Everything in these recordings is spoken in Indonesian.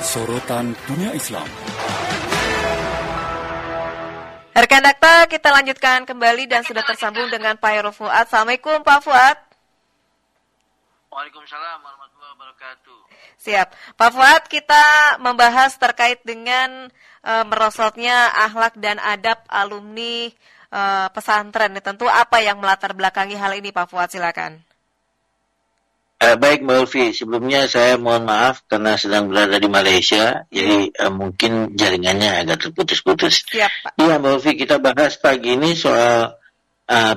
Sorotan Dunia Islam. Rekan Dakta, kita lanjutkan kembali dan sudah tersambung dengan Pak Hairul Fuad. Assalamualaikum Pak Fuad. Waalaikumsalam warahmatullahi wabarakatuh. Siap. Pak Fuad, kita membahas terkait dengan merosotnya akhlak dan adab alumni pesantren. Tentu apa yang melatar belakangi hal ini Pak Fuad, silakan. Baik Mbak Ulfi, sebelumnya saya mohon maaf karena sedang berada di Malaysia, jadi mungkin jaringannya agak terputus-putus. Siap Pak. Iya Mbak Ulfi, kita bahas pagi ini soal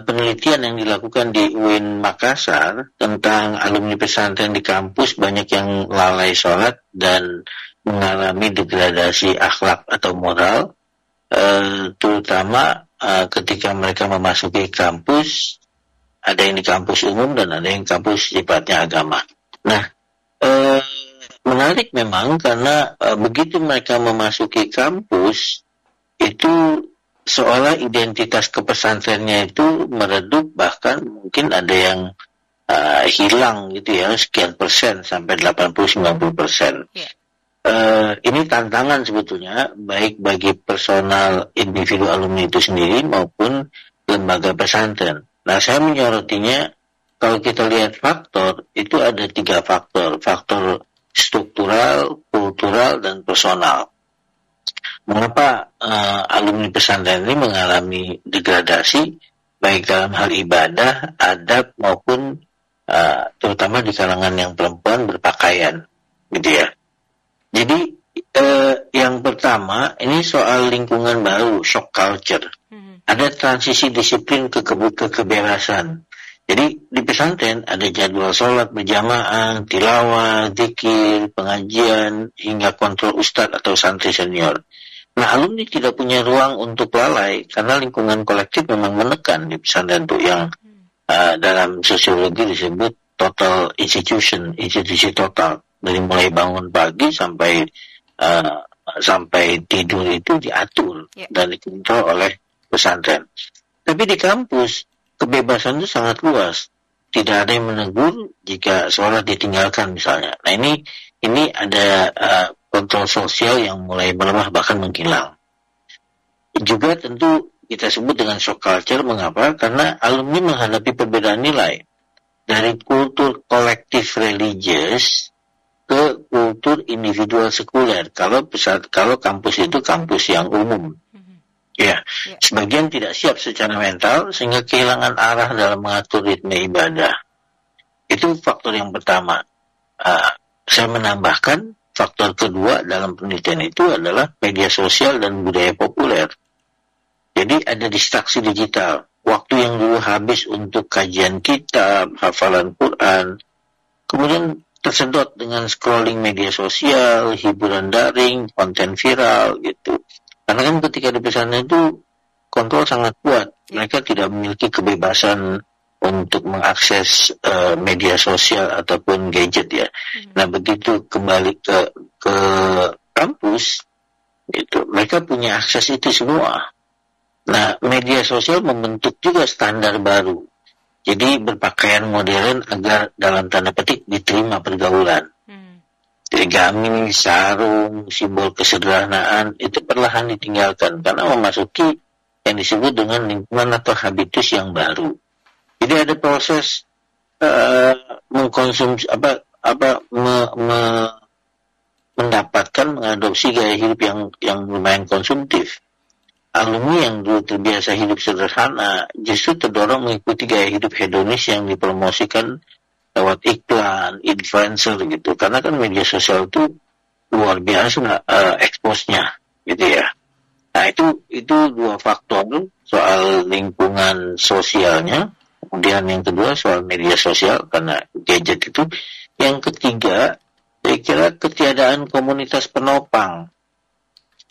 penelitian yang dilakukan di UIN Makassar tentang alumni pesantren di kampus banyak yang lalai sholat dan mengalami degradasi akhlak atau moral, terutama ketika mereka memasuki kampus. Ada yang di kampus umum dan ada yang kampus sifatnya agama. Nah, menarik memang karena begitu mereka memasuki kampus, itu seolah identitas kepesantrennya itu meredup, bahkan mungkin ada yang hilang gitu ya, sekian persen sampai 80-90%. Ini tantangan sebetulnya, baik bagi personal individu alumni itu sendiri maupun lembaga pesantren. Nah, saya menyorotinya, kalau kita lihat faktor, itu ada 3 faktor. Faktor struktural, kultural, dan personal. Mengapa alumni pesantren ini mengalami degradasi, baik dalam hal ibadah, adab, maupun terutama di kalangan yang perempuan berpakaian, gitu ya. Jadi, yang pertama, ini soal lingkungan baru, shock culture. Ada transisi disiplin ke kebebasan. Jadi di pesantren ada jadwal sholat berjamaah, tilawah, zikir, pengajian, hingga kontrol ustadz atau santri senior. Nah, alumni tidak punya ruang untuk lalai karena lingkungan kolektif memang menekan di pesantren itu yang dalam sosiologi disebut total institution, institusi total. Dari mulai bangun pagi sampai tidur itu diatur dan dikontrol oleh pesantren. Tapi di kampus kebebasan itu sangat luas. Tidak ada yang menegur jika sholat ditinggalkan misalnya. Nah, ini ada kontrol sosial yang mulai melemah bahkan menghilang. Juga tentu kita sebut dengan shock culture. Mengapa? Karena alumni menghadapi perbedaan nilai dari kultur kolektif religius ke kultur individual sekuler. Kalau kampus itu kampus yang umum. Ya, sebagian tidak siap secara mental sehingga kehilangan arah dalam mengatur ritme ibadah. Itu faktor yang pertama. Saya menambahkan faktor kedua dalam penelitian itu adalah media sosial dan budaya populer. Jadi ada distraksi digital. Waktu yang dulu habis untuk kajian kitab, hafalan Quran, kemudian tersedot dengan scrolling media sosial, hiburan daring, konten viral gitu. Karena kan ketika di pesantren itu kontrol sangat kuat. Mereka tidak memiliki kebebasan untuk mengakses media sosial ataupun gadget ya. Nah, begitu kembali ke kampus, itu mereka punya akses itu semua. Nah, media sosial membentuk juga standar baru. Jadi berpakaian modern agar dalam tanda petik diterima pergaulan. Gamis, sarung, simbol kesederhanaan itu perlahan ditinggalkan karena memasuki yang disebut dengan lingkungan atau habitus yang baru. Jadi ada proses mengkonsumsi mendapatkan mengadopsi gaya hidup yang lumayan konsumtif. Alumni yang dulu terbiasa hidup sederhana justru terdorong mengikuti gaya hidup hedonis yang dipromosikan lewat iklan, influencer gitu. Karena kan media sosial itu luar biasa expose-nya gitu ya. Nah, itu 2 faktor soal lingkungan sosialnya. Kemudian yang kedua soal media sosial karena gadget itu. Yang ketiga, saya kira ketiadaan komunitas penopang.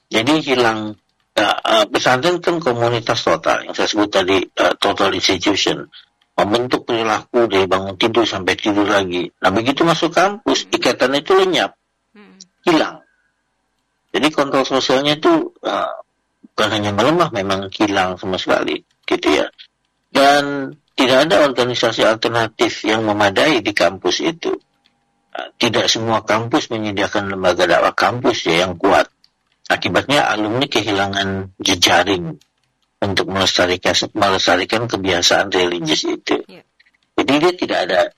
Jadi hilang pesantren kan komunitas total yang saya sebut tadi total institution. Membentuk perilaku dari bangun tidur sampai tidur lagi. Nah, begitu masuk kampus, ikatan itu lenyap, hilang. Jadi kontrol sosialnya itu bukan hanya melemah, memang hilang sama sekali, gitu ya. Dan tidak ada organisasi alternatif yang memadai di kampus itu. tidak semua kampus menyediakan lembaga dakwah kampus ya yang kuat. Akibatnya alumni kehilangan jejaring untuk melestarikan kebiasaan religius itu. Yeah. Jadi dia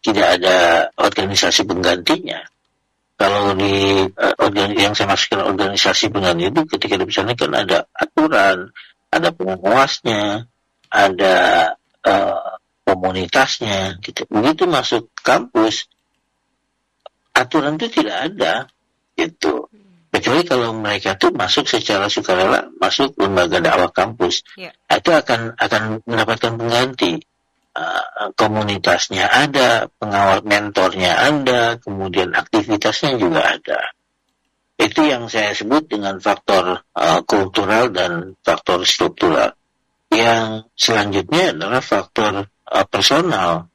tidak ada organisasi penggantinya. Kalau di yang saya maksudkan organisasi pengganti itu ketika di sana kan ada aturan, ada pengawasnya, ada komunitasnya gitu. Begitu masuk kampus aturan itu tidak ada gitu. Kecuali kalau mereka tuh masuk secara sukarela, masuk lembaga dakwah kampus, itu akan mendapatkan pengganti. Komunitasnya ada, pengawal mentornya ada, kemudian aktivitasnya juga ada. Itu yang saya sebut dengan faktor kultural dan faktor struktural. Yang selanjutnya adalah faktor personal.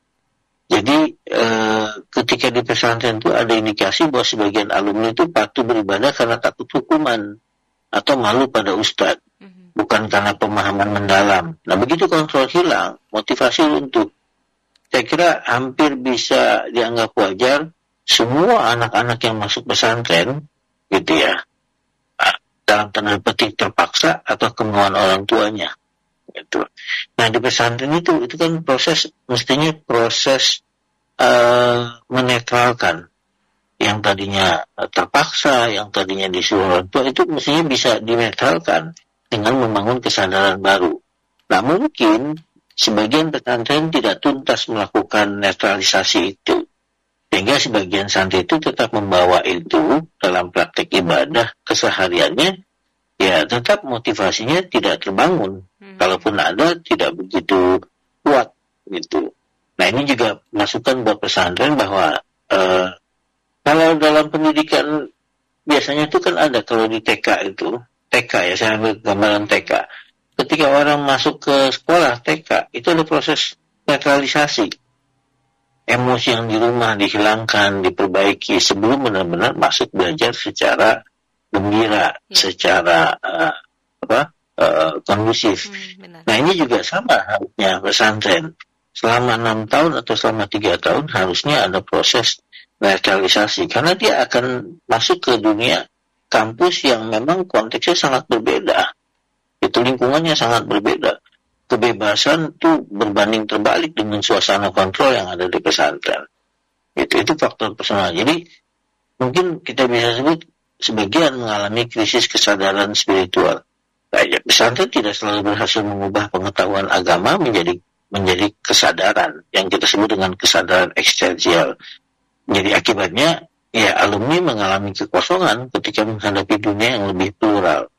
Jadi ketika di pesantren itu ada indikasi bahwa sebagian alumni itu patuh beribadah karena takut hukuman atau malu pada ustadz, bukan karena pemahaman mendalam. Nah begitu kontrol hilang, motivasi runtuh. Saya kira hampir bisa dianggap wajar semua anak-anak yang masuk pesantren, gitu ya, dalam tanda petik terpaksa atau kemauan orang tuanya. Gitu. Nah di pesantren itu kan mestinya proses menetralkan yang tadinya terpaksa, yang tadinya disuruh orang tua, itu mestinya bisa dinetralkan dengan membangun kesadaran baru. Nah mungkin sebagian pesantren tidak tuntas melakukan netralisasi itu, sehingga sebagian santri itu tetap membawa itu dalam praktek ibadah kesehariannya. Ya tetap motivasinya tidak terbangun. Kalaupun ada tidak begitu kuat gitu. Nah ini juga masukan buat pesantren bahwa kalau dalam pendidikan biasanya itu kan ada, kalau di TK ya, saya ambil gambaran TK. Ketika orang masuk ke sekolah TK itu ada proses netralisasi. Emosi yang di rumah dihilangkan, diperbaiki sebelum benar-benar masuk belajar secara gembira, secara kondusif. Nah ini juga sama harusnya pesantren. Selama 6 tahun atau selama 3 tahun harusnya ada proses netralisasi, karena dia akan masuk ke dunia kampus yang memang konteksnya sangat berbeda. Itu lingkungannya sangat berbeda. Kebebasan itu berbanding terbalik dengan suasana kontrol yang ada di pesantren. Itu faktor personal. Jadi mungkin kita bisa sebut sebagian mengalami krisis kesadaran spiritual. Pesantren tidak selalu berhasil mengubah pengetahuan agama menjadi kesadaran yang kita sebut dengan kesadaran eksistensial. Jadi akibatnya ya alumni mengalami kekosongan ketika menghadapi dunia yang lebih plural.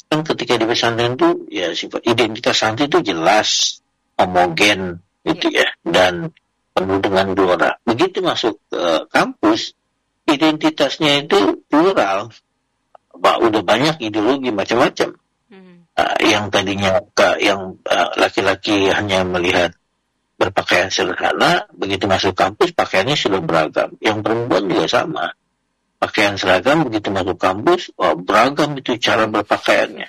Kan ketika di pesantren itu ya sifat identitas santri itu jelas, homogen gitu ya, dan penuh dengan glora. Begitu masuk ke kampus, identitasnya itu plural, udah banyak ideologi macam-macam. Yang tadinya laki-laki hanya melihat berpakaian sederhana, begitu masuk kampus pakaiannya sudah beragam. Yang perempuan juga sama, pakaian seragam, begitu masuk kampus beragam itu cara berpakaiannya,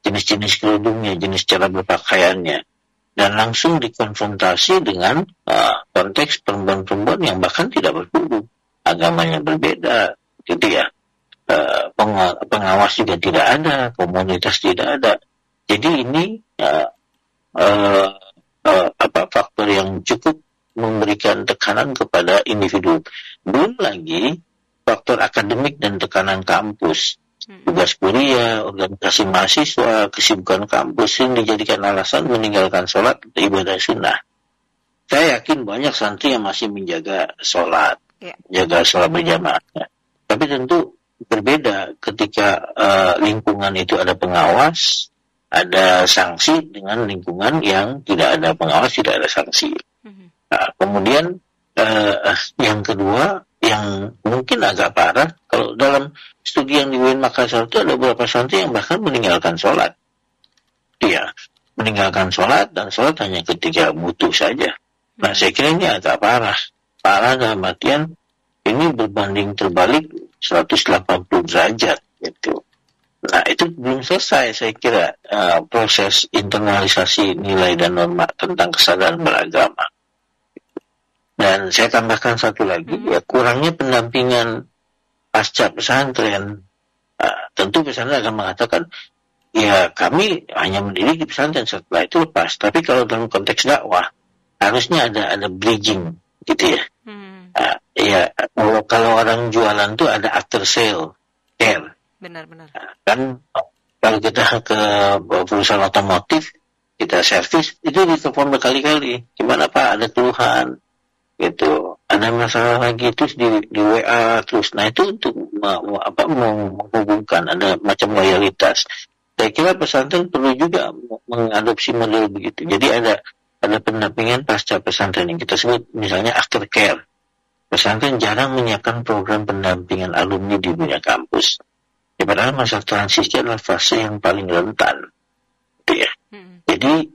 jenis-jenis kerudungnya, jenis cara berpakaiannya, dan langsung dikonfrontasi dengan konteks perempuan-perempuan yang bahkan tidak berkerudung, agamanya berbeda, gitu ya. Pengawas juga tidak ada, komunitas tidak ada. Jadi ini faktor yang cukup memberikan tekanan kepada individu. Belum lagi faktor akademik dan tekanan kampus, tugas kuliah, organisasi mahasiswa, kesibukan kampus yang dijadikan alasan meninggalkan sholat atau ibadah sunnah. Saya yakin banyak santri yang masih menjaga sholat, jaga sholat berjamaah. Tapi tentu berbeda ketika lingkungan itu ada pengawas, ada sanksi, dengan lingkungan yang tidak ada pengawas, tidak ada sanksi. Nah, kemudian yang kedua, yang mungkin agak parah, kalau dalam studi yang di UIN Makassar itu ada beberapa santri yang bahkan meninggalkan sholat. Iya, meninggalkan sholat, dan sholat hanya ketika butuh saja. Nah, saya kira ini agak parah. Parah dalam artian ini berbanding terbalik 180 derajat gitu. Nah, itu belum selesai saya kira proses internalisasi nilai dan norma tentang kesadaran beragama. Dan saya tambahkan satu lagi, ya kurangnya pendampingan pasca pesantren. Tentu pesantren akan mengatakan, ya kami hanya mendidik di pesantren, setelah itu lepas. Tapi kalau dalam konteks dakwah, harusnya ada bridging, gitu ya. Ya kalau orang jualan tuh ada after sale care. Benar-benar. Kan kalau kita ke perusahaan otomotif, kita servis, itu ditelepon berkali-kali. Gimana Pak, ada keluhan, gitu. Ada masalah lagi, terus di WA terus. Nah itu untuk menghubungkan, ada macam loyalitas. Saya kira pesantren perlu juga mengadopsi model begitu. Jadi ada pendampingan pasca pesantren yang kita sebut misalnya aftercare. Pesantren jarang menyiapkan program pendampingan alumni di dunia kampus. Ya, padahal masa transisi adalah fase yang paling rentan. Gitu ya. Jadi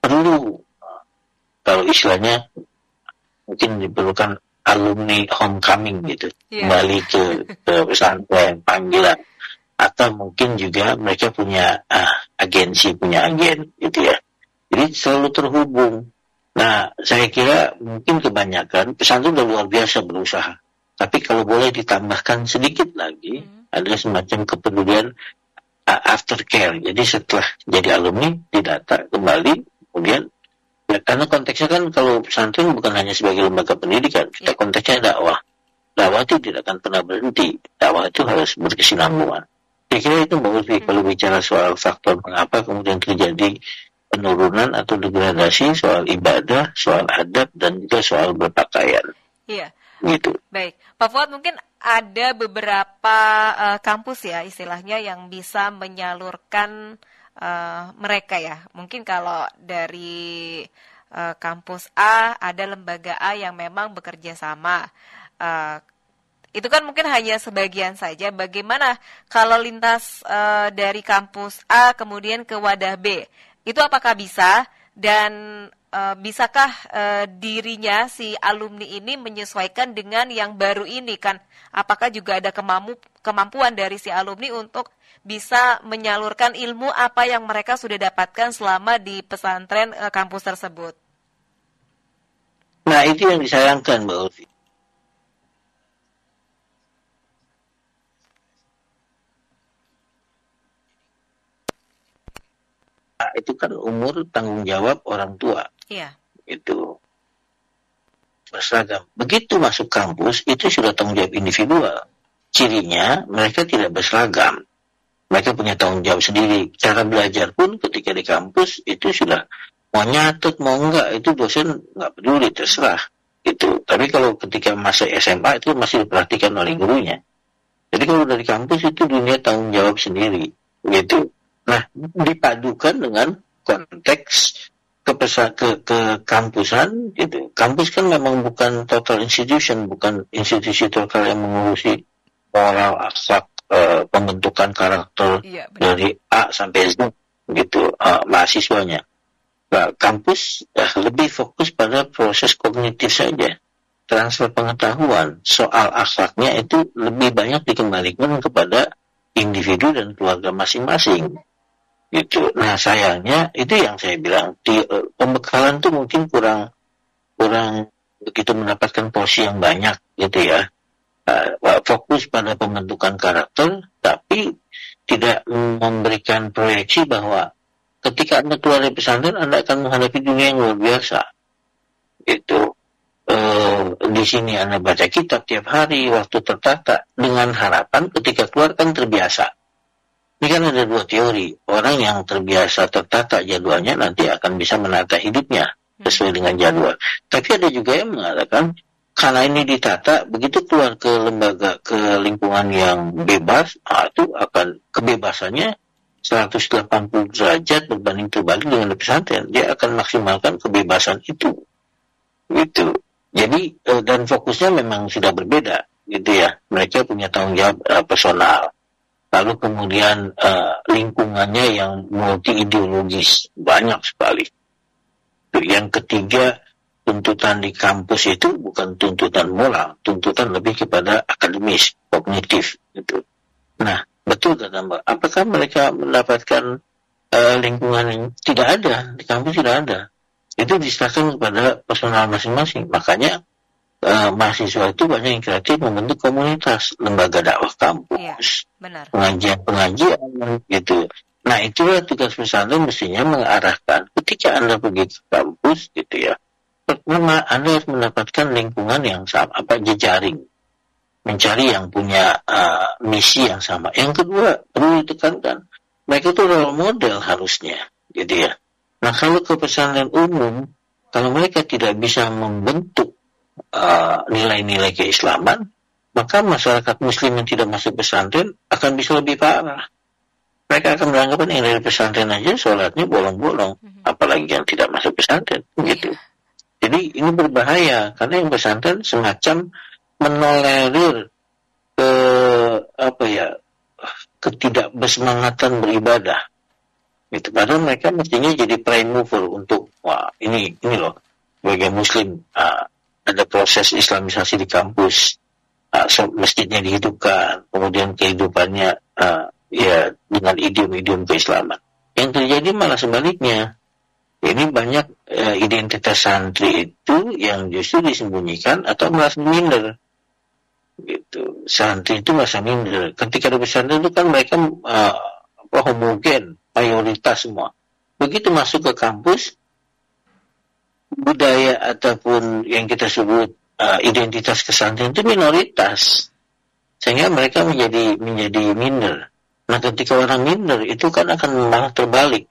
perlu, kalau istilahnya mungkin diperlukan alumni homecoming gitu, kembali ke pesantren, panggilan, atau mungkin juga mereka punya agensi, punya agen gitu ya. Jadi selalu terhubung. Nah, saya kira mungkin kebanyakan pesantren sudah luar biasa berusaha. Tapi kalau boleh ditambahkan sedikit lagi, ada semacam kepedulian aftercare. Jadi setelah jadi alumni, didata kembali, kemudian ya, karena konteksnya kan kalau pesantren bukan hanya sebagai lembaga pendidikan, kita konteksnya dakwah. Dakwah itu tidak akan pernah berhenti. Dakwah itu harus berkesinambungan. Saya kira itu Mbak Ulfi, kalau bicara soal faktor mengapa kemudian terjadi penurunan atau degradasi soal ibadah, soal adab, dan juga soal berpakaian. Iya. Gitu. Baik, Pak Fuad, mungkin ada beberapa kampus ya istilahnya yang bisa menyalurkan mereka ya. Mungkin kalau dari kampus A ada lembaga A yang memang bekerja sama. Itu kan mungkin hanya sebagian saja. Bagaimana kalau lintas dari kampus A kemudian ke wadah B? Itu apakah bisa? Dan bisakah dirinya si alumni ini menyesuaikan dengan yang baru ini kan? Apakah juga ada kemampuan dari si alumni untuk bisa menyalurkan ilmu apa yang mereka sudah dapatkan selama di pesantren kampus tersebut? Nah, itu yang disayangkan, Mbak Ulfi. Itu kan umur tanggung jawab orang tua. Iya. Itu berseragam. Begitu masuk kampus, itu sudah tanggung jawab individual. Cirinya, mereka tidak berseragam. Mereka punya tanggung jawab sendiri. Cara belajar pun ketika di kampus, itu sudah mau nyatet, mau enggak, itu dosen enggak peduli, terserah. Gitu. Tapi kalau ketika masa SMA, itu masih diperhatikan oleh gurunya. Jadi kalau dari kampus, itu dunia tanggung jawab sendiri. Gitu. Nah, dipadukan dengan konteks ke kampusan gitu. Kampus kan memang bukan total institution, bukan institusi total yang mengurusi moral, akhlak, pembentukan karakter dari A sampai Z gitu, mahasiswanya. Nah, kampus lebih fokus pada proses kognitif saja. Transfer pengetahuan soal akhlaknya itu lebih banyak dikembalikan kepada individu dan keluarga masing-masing. Gitu. Nah, sayangnya itu yang saya bilang di pembekalan tuh mungkin kurang begitu mendapatkan porsi yang banyak gitu ya. Fokus pada pembentukan karakter, tapi tidak memberikan proyeksi bahwa ketika Anda keluar dari pesantren, Anda akan menghadapi dunia yang luar biasa. Gitu. Di sini Anda baca kitab tiap hari, waktu tertata, dengan harapan ketika keluar kan terbiasa. Ini kan ada dua teori. Orang yang terbiasa tertata jadwalnya nanti akan bisa menata hidupnya sesuai dengan jadwal. Tapi ada juga yang mengatakan karena ini ditata, begitu keluar ke lembaga, ke lingkungan yang bebas, itu akan kebebasannya 180 derajat berbanding terbalik dengan pesantren. Dia akan maksimalkan kebebasan itu. Gitu. Jadi, dan fokusnya memang sudah berbeda. Gitu ya. Mereka punya tanggung jawab personal. Lalu kemudian lingkungannya yang multi-ideologis, banyak sekali. Yang ketiga, tuntutan di kampus itu bukan tuntutan moral, tuntutan lebih kepada akademis, kognitif. Gitu. Nah, betul kata Mbak, apakah mereka mendapatkan lingkungan yang tidak ada, di kampus tidak ada. itu diserahkan kepada personal masing-masing. Makanya mahasiswa itu banyak yang kreatif membentuk komunitas, lembaga dakwah kampus, pengajian gitu. Nah, itulah tugas pesantren mestinya mengarahkan ketika Anda pergi ke kampus gitu ya. Pertama, Anda harus mendapatkan lingkungan yang sama, jejaring, mencari yang punya misi yang sama. Yang kedua, perlu ditekankan, mereka itu role model harusnya, gitu ya. Nah, kalau ke pesantren umum, kalau mereka tidak bisa membentuk nilai-nilai keislaman, maka masyarakat muslim yang tidak masuk pesantren akan bisa lebih parah. Mereka akan beranggapan yang dari pesantren aja sholatnya bolong-bolong, apalagi yang tidak masuk pesantren, gitu. Jadi ini berbahaya karena yang pesantren semacam menolerir ketidakbersemangatan beribadah. Gitu. Padahal mereka mestinya jadi prime mover untuk ini loh, sebagai muslim ada proses islamisasi di kampus, masjidnya dihidupkan, kemudian kehidupannya dengan idiom-idiom keislaman. Yang terjadi malah sebaliknya. Ini banyak identitas santri itu yang justru disembunyikan atau merasa minder. Gitu. Santri itu merasa minder. Ketika di pesantren itu kan mereka homogen, mayoritas semua. Begitu masuk ke kampus, budaya ataupun yang kita sebut identitas kesantren itu minoritas, sehingga mereka menjadi minder. Nah, ketika orang minder itu kan akan malah terbalik.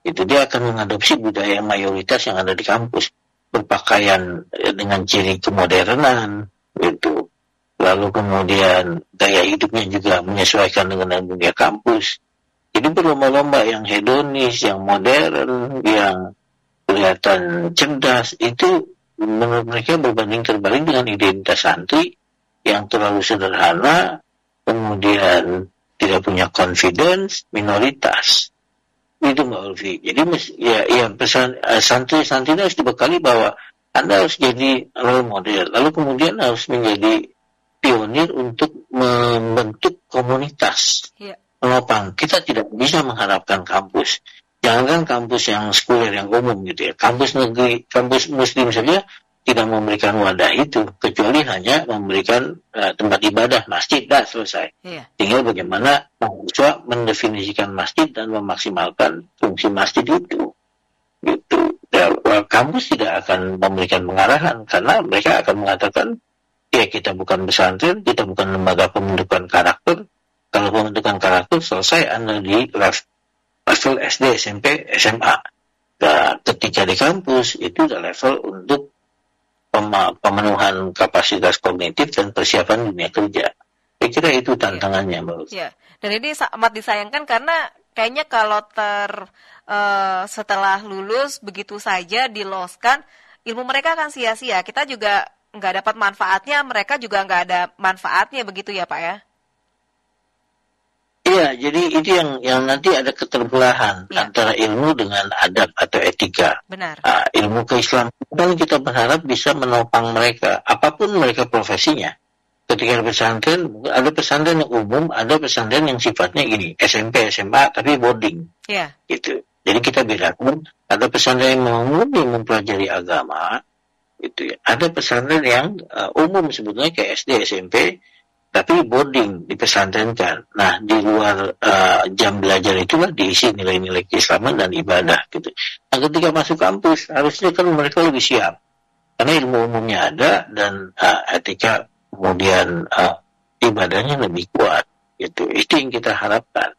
Itu dia akan mengadopsi budaya mayoritas yang ada di kampus, berpakaian dengan ciri kemodernan, gitu. Lalu kemudian gaya hidupnya juga menyesuaikan dengan dunia kampus. Jadi berlomba-lomba yang hedonis, yang modern, yang kelihatan cerdas, itu menurut mereka berbanding terbalik dengan identitas santri yang terlalu sederhana, kemudian tidak punya confidence, minoritas. Itu Mbak Ulfi. Jadi pesan santri harus dibekali bahwa Anda harus jadi role model, lalu kemudian harus menjadi pionir untuk membentuk komunitas. Menopang. Kita tidak bisa mengharapkan kampus. Jangankan kampus yang sekuler, yang umum gitu ya. Kampus negeri, kampus muslim saja tidak memberikan wadah itu, kecuali hanya memberikan tempat ibadah, masjid, dah selesai. Tinggal bagaimana mahasiswa mendefinisikan masjid dan memaksimalkan fungsi masjid itu. Gitu. Kampus tidak akan memberikan pengarahan, karena mereka akan mengatakan, ya kita bukan pesantren, kita bukan lembaga pembentukan karakter. Kalau pembentukan karakter selesai Anda di level SD, SMP, SMA. Dan ketika di kampus, itu adalah level untuk pemenuhan kapasitas kognitif dan persiapan dunia kerja. Saya kira itu tantangannya, Mbak. Ya, dan ini amat disayangkan karena kayaknya kalau setelah lulus begitu saja diloskan, ilmu mereka akan sia-sia. Kita juga nggak dapat manfaatnya, mereka juga nggak ada manfaatnya, begitu ya Pak ya? Iya, jadi itu yang nanti ada keterbelahan antara ilmu dengan adab atau etika. Benar. Ilmu keislaman kita berharap bisa menopang mereka, apapun mereka profesinya. Ketika ada pesantren yang umum, ada pesantren yang sifatnya ini, SMP, SMA, tapi boarding. Iya. Gitu. Jadi kita bedakan, ada pesantren yang mempelajari agama, gitu ya. Ada pesantren yang umum sebetulnya kayak SD, SMP, tapi boarding dipesantrenkan. Nah, di luar jam belajar itulah diisi nilai-nilai keislaman dan ibadah gitu. Nah, ketika masuk kampus harusnya kan mereka lebih siap, karena ilmu umumnya ada dan etika kemudian ibadahnya lebih kuat gitu. Itu yang kita harapkan.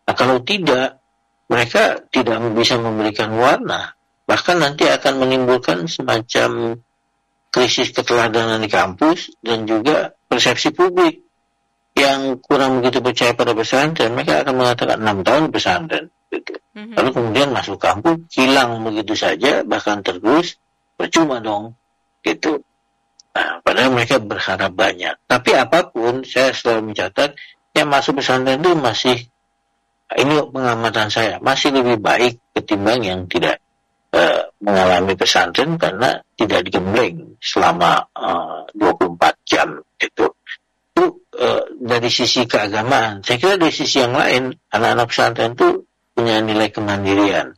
Nah, kalau tidak, mereka tidak bisa memberikan warna, bahkan nanti akan menimbulkan semacam krisis keteladanan di kampus dan juga persepsi publik yang kurang begitu percaya pada pesantren. Mereka akan mengatakan 6 tahun pesantren gitu. Lalu kemudian masuk kampus hilang begitu saja, bahkan tergerus, percuma dong gitu. Nah, padahal mereka berharap banyak. Tapi apapun, saya selalu mencatat yang masuk pesantren itu masih, ini pengamatan saya, masih lebih baik ketimbang yang tidak mengalami pesantren karena tidak digembleng selama 24 jam gitu. Itu dari sisi keagamaan. Saya kira dari sisi yang lain, anak-anak pesantren itu punya nilai kemandirian.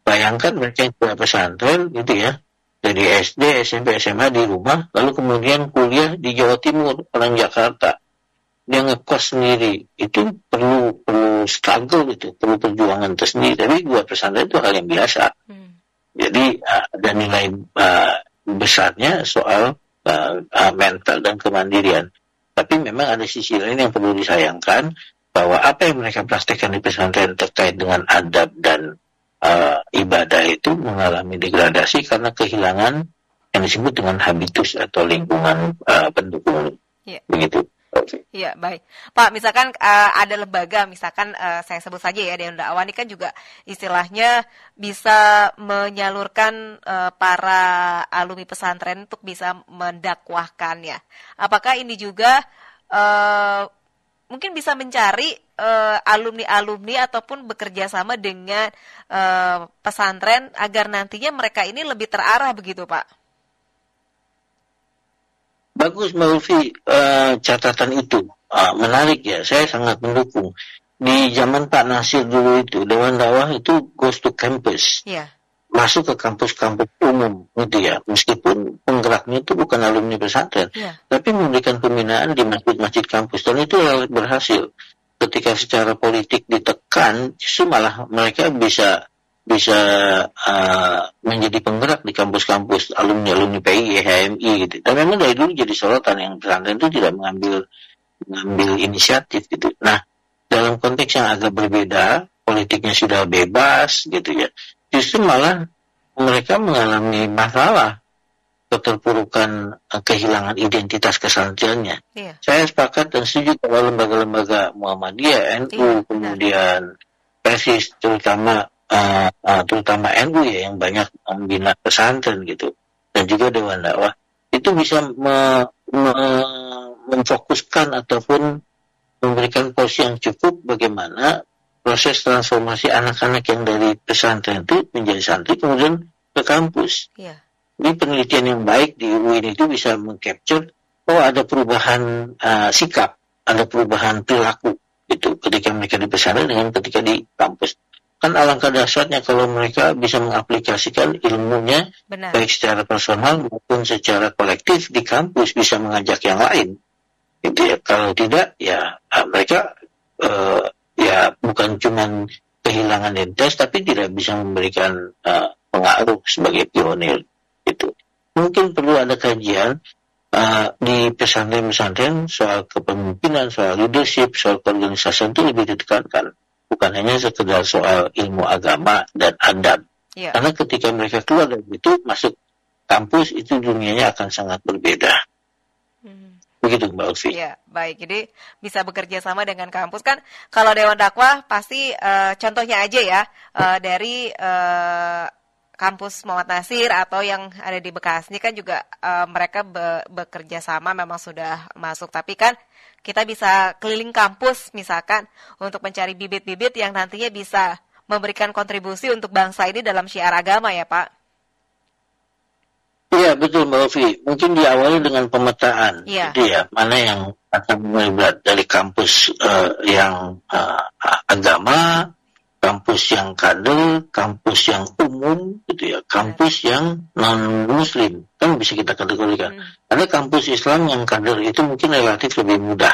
Bayangkan mereka yang kuliah pesantren gitu ya, dari SD, SMP, SMA di rumah, lalu kemudian kuliah di Jawa Timur, orang Jakarta. Dia ngekos sendiri, itu perlu struggle, itu perlu perjuangan tersendiri. Tapi buat pesantren itu hal yang biasa. Jadi ada nilai besarnya soal mental dan kemandirian. Tapi memang ada sisi lain yang perlu disayangkan, bahwa apa yang mereka praktekkan di pesantren terkait dengan adab dan ibadah itu mengalami degradasi karena kehilangan yang disebut dengan habitus atau lingkungan pendukung. Begitu. Iya, baik. Pak, misalkan ada lembaga, misalkan saya sebut saja ya, Dewan Dakwah ini kan juga istilahnya bisa menyalurkan para alumni pesantren untuk bisa mendakwahkannya. Apakah ini juga mungkin bisa mencari alumni-alumni ataupun bekerja sama dengan pesantren agar nantinya mereka ini lebih terarah begitu, Pak? Bagus Mbak Ulfi, catatan itu menarik ya, saya sangat mendukung. Di zaman Pak Nasir dulu itu, Dewan Dakwah itu goes to campus, masuk ke kampus-kampus umum gitu ya, meskipun penggeraknya itu bukan alumni pesantren, tapi memberikan pembinaan di masjid-masjid kampus, dan itu berhasil. Ketika secara politik ditekan, justru malah mereka bisa menjadi penggerak di kampus-kampus alumni PI, HMI gitu. Dan memang dari dulu jadi sorotan yang pesantren itu tidak mengambil inisiatif gitu. Nah, dalam konteks yang agak berbeda, politiknya sudah bebas gitu ya. Justru malah mereka mengalami masalah, keterpurukan, kehilangan identitas kesantrennya. Saya sepakat dan setuju bahwa lembaga-lembaga Muhammadiyah, NU, kemudian PESIS, terutama NU ya, yang banyak membina pesantren gitu, dan juga Dewan Dakwah, itu bisa memfokuskan ataupun memberikan porsi yang cukup bagaimana proses transformasi anak-anak yang dari pesantren itu menjadi santri kemudian ke kampus. Ini penelitian yang baik di UIN itu bisa mengcapture ada perubahan sikap, ada perubahan perilaku gitu ketika mereka di pesantren dengan ketika di kampus. Kan alangkah dahsyatnya kalau mereka bisa mengaplikasikan ilmunya, baik secara personal maupun secara kolektif di kampus, bisa mengajak yang lain. Gitu ya. Kalau tidak, ya mereka ya bukan cuma kehilangan identitas, tapi tidak bisa memberikan pengaruh sebagai pionir. Gitu. Mungkin perlu ada kajian di pesantren-pesantren soal kepemimpinan, soal leadership, soal keorganisasian itu lebih ditekankan. Bukan hanya sekedar soal ilmu agama dan adab. Karena ketika mereka keluar dari itu, masuk kampus, itu dunianya akan sangat berbeda. Begitu Mbak Ulfi. Ya, baik. Jadi bisa bekerja sama dengan kampus. Kan kalau Dewan Dakwah pasti contohnya aja ya, dari kampus Muhammad Nasir atau yang ada di Bekasi kan juga mereka bekerja sama memang sudah masuk. Tapi kan kita bisa keliling kampus misalkan untuk mencari bibit-bibit yang nantinya bisa memberikan kontribusi untuk bangsa ini dalam syiar agama ya Pak? Iya betul Mbak Ovi. Mungkin diawali dengan pemetaan. Jadi ya mana yang akan mulai dari kampus yang agama, kampus yang kader, kampus yang umum, gitu ya, kampus yang non-muslim, kan bisa kita kategorikan. Ada kampus Islam yang kader itu mungkin relatif lebih mudah.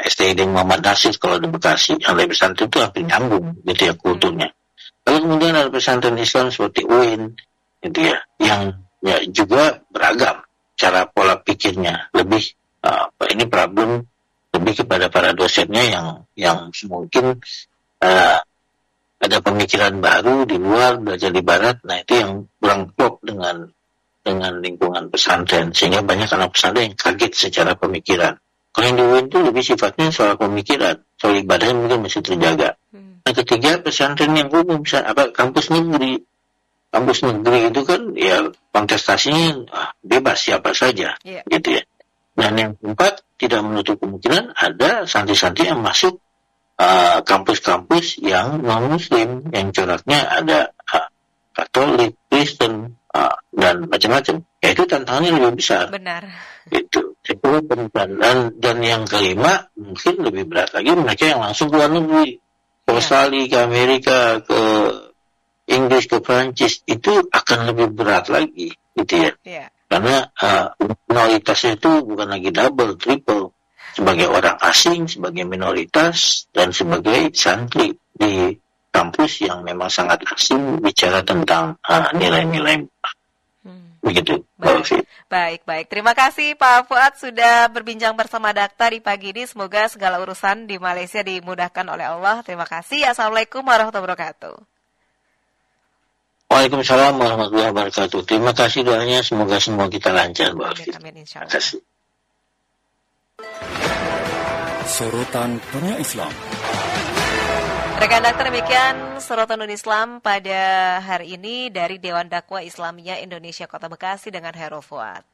STID Muhammad Nasir kalau di Bekasi, yang lebih pesantren itu hampir nyambung, gitu ya, kulturnya. Lalu kemudian ada pesantren Islam seperti UIN, gitu ya, yang ya juga beragam cara pola pikirnya, lebih ini problem lebih kepada para dosennya yang mungkin ada pemikiran baru di luar, belajar di barat. Nah itu yang kurang klop dengan lingkungan pesantren, sehingga banyak anak pesantren yang kaget secara pemikiran. Kalau yang di UIN itu lebih sifatnya soal pemikiran, soal ibadahnya mungkin masih terjaga. Nah ketiga, pesantren yang umum, kampus negeri. Kampus negeri itu kan ya kontestasinya bebas siapa saja, gitu ya. Dan yang keempat, tidak menutup kemungkinan ada santri-santri yang masuk kampus-kampus yang non-muslim, yang coraknya ada Katolik, Kristen, dan macam-macam. Ya itu tantangannya lebih besar. Benar. Itu dan yang kelima mungkin lebih berat lagi mereka yang langsung ke luar negeri. ke Australia, ke Amerika, ke Inggris, ke Prancis, itu akan lebih berat lagi, gitu ya. Karena minoritasnya itu bukan lagi double, triple. Sebagai orang asing, sebagai minoritas, dan sebagai santri di kampus yang memang sangat asing bicara tentang nilai-nilai. Begitu. Baik. Terima kasih Pak Fuad sudah berbincang bersama Dakta di pagi ini. Semoga segala urusan di Malaysia dimudahkan oleh Allah. Terima kasih. Assalamualaikum warahmatullahi wabarakatuh. Waalaikumsalam warahmatullahi wabarakatuh. Terima kasih doanya. Semoga semua kita lancar, Mbak Alfi. Amin, insya Allah. Terima kasih. Sorotan Dunia Islam. Rekan Dakta, demikian Sorotan Dunia Islam pada hari ini dari Dewan Dakwah Islamiyah Indonesia Kota Bekasi dengan Hairul Fuad.